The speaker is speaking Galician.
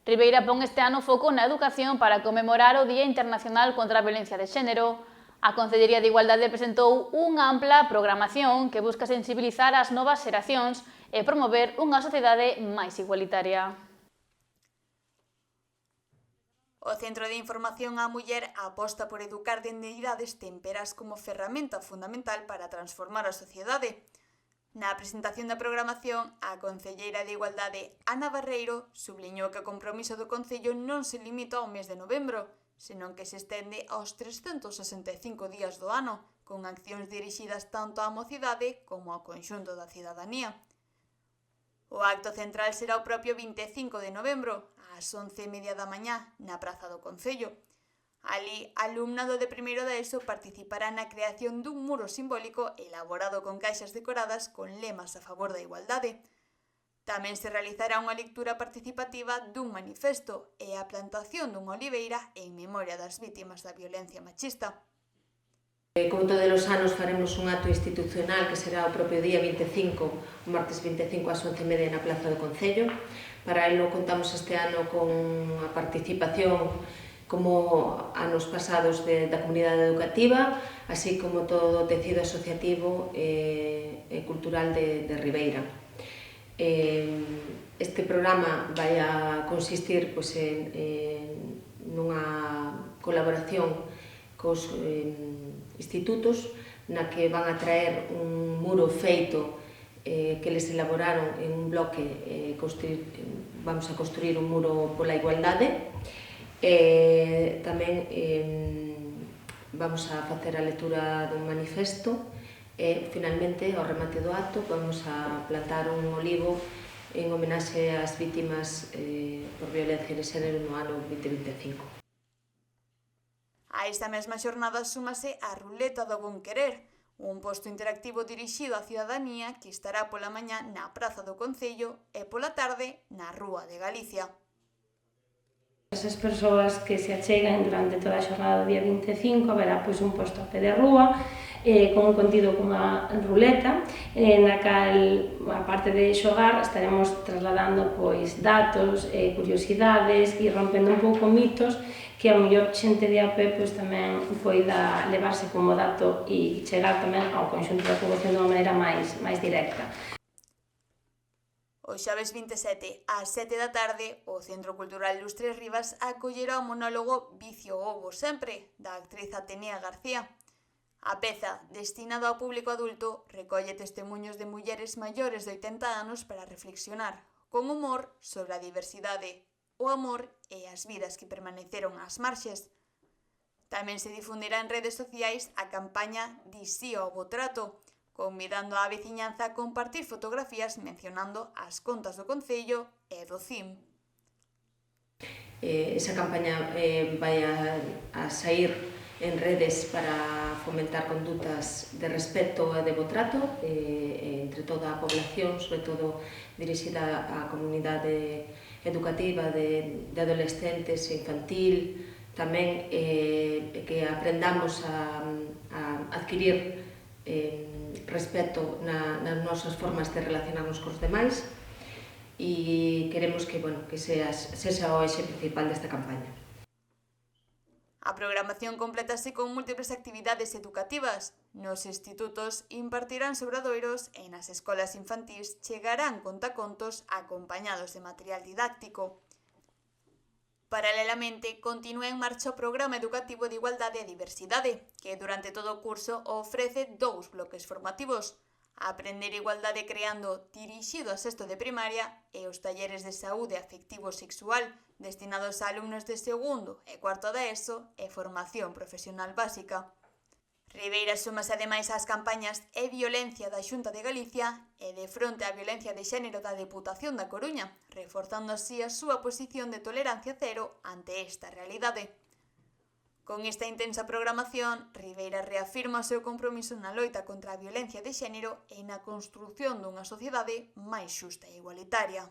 Ribeira pon este ano foco na educación para conmemorar o Día Internacional contra a Violencia de Xénero. A Concellería de Igualdade presentou unha ampla programación que busca sensibilizar as novas xeracións e promover unha sociedade máis igualitaria. O Centro de Información á Muller aposta por educar dende idades temperas como ferramenta fundamental para transformar a sociedade. Na presentación da programación, a concelleira de Igualdade, Ana Barreiro, subliñou que o compromiso do Concello non se limita ao mes de novembro, senón que se estende aos 365 días do ano, con accións dirixidas tanto á mocidade como ao conxunto da cidadanía. O acto central será o propio 25 de novembro, ás 11:30 da mañá, na Praza do Concello. Ali, alumnado de primeiro da ESO participará na creación dun muro simbólico elaborado con caixas decoradas con lemas a favor da igualdade. Tamén se realizará unha lectura participativa dun manifesto e a plantación dunha oliveira en memoria das vítimas da violencia machista. Como todos os anos faremos un acto institucional que será o propio día 25, o martes 25 ás 11:30 na Plaza do Concello. Para elo contamos este ano con a participación como anos pasados da comunidade educativa, así como todo o tecido asociativo e cultural de Ribeira. Este programa vai a consistir nunha colaboración cos institutos na que van a traer un muro feito que les elaboraron en un bloque. Vamos a construir un muro pola igualdade. Tamén vamos a facer a lectura dun manifesto e, finalmente, ao remate do acto, vamos a plantar un olivo en homenaxe ás vítimas por violencia de xénero no ano 2025. A esta mesma xornada súmase a Ruleta do Bon Querer, un posto interactivo dirixido á cidadanía que estará pola mañá na Praza do Concello e pola tarde na Rúa de Galicia. Esas persoas que se achegan durante toda a xornada do día 25 haberá un posto a pé de rúa con un contido cunha ruleta na cal, aparte de xogar, estaremos trasladando datos, curiosidades e rompendo un pouco mitos que a mellor xente de a pé tamén poida levarse como dato e chegar tamén ao conxunto da poboación de unha maneira máis directa. O xoves 27, ás 7 da tarde, o Centro Cultural Lustres Rivas acollerá o monólogo Vicio Ovo Sempre, da actriz Atenea García. A peza, destinado ao público adulto, recolle testemuños de mulleres maiores de 80 anos para reflexionar, con humor, sobre a diversidade, o amor e as vidas que permaneceron ás marxes. Tamén se difundirá en redes sociais a campaña Di sí ao bo trato, convidando á veciñanza a compartir fotografías mencionando as contas do Concello e do CIM. Esa campaña vai a sair en redes para fomentar condutas de respeto e de bo trato entre toda a población, sobre todo dirixida á comunidade educativa de adolescentes e infantil, tamén que aprendamos a adquirir respeto nas nosas formas de relacionarnos cos demais e queremos que sexa o eixe principal desta campaña. A programación complétase con múltiples actividades educativas. Nos institutos impartirán obradoiros e nas escolas infantís chegarán contacontos acompañados de material didáctico. Paralelamente, continúa en marcha o Programa Educativo de Igualdade e Diversidade, que durante todo o curso ofrece 2 bloques formativos: Aprender Igualdade Creando, dirixido a sexto de primaria, e os talleres de saúde afectivo-sexual, destinados a alumnos de segundo e cuarto da ESO e formación profesional básica. Ribeira súmase ademais ás campañas E Violencia da Xunta de Galicia e De Fronte á Violencia de Xénero da Deputación da Coruña, reforzando así a súa posición de tolerancia cero ante esta realidade. Con esta intensa programación, Ribeira reafirma o seu compromiso na loita contra a violencia de xénero e na construción dunha sociedade máis xusta e igualitaria.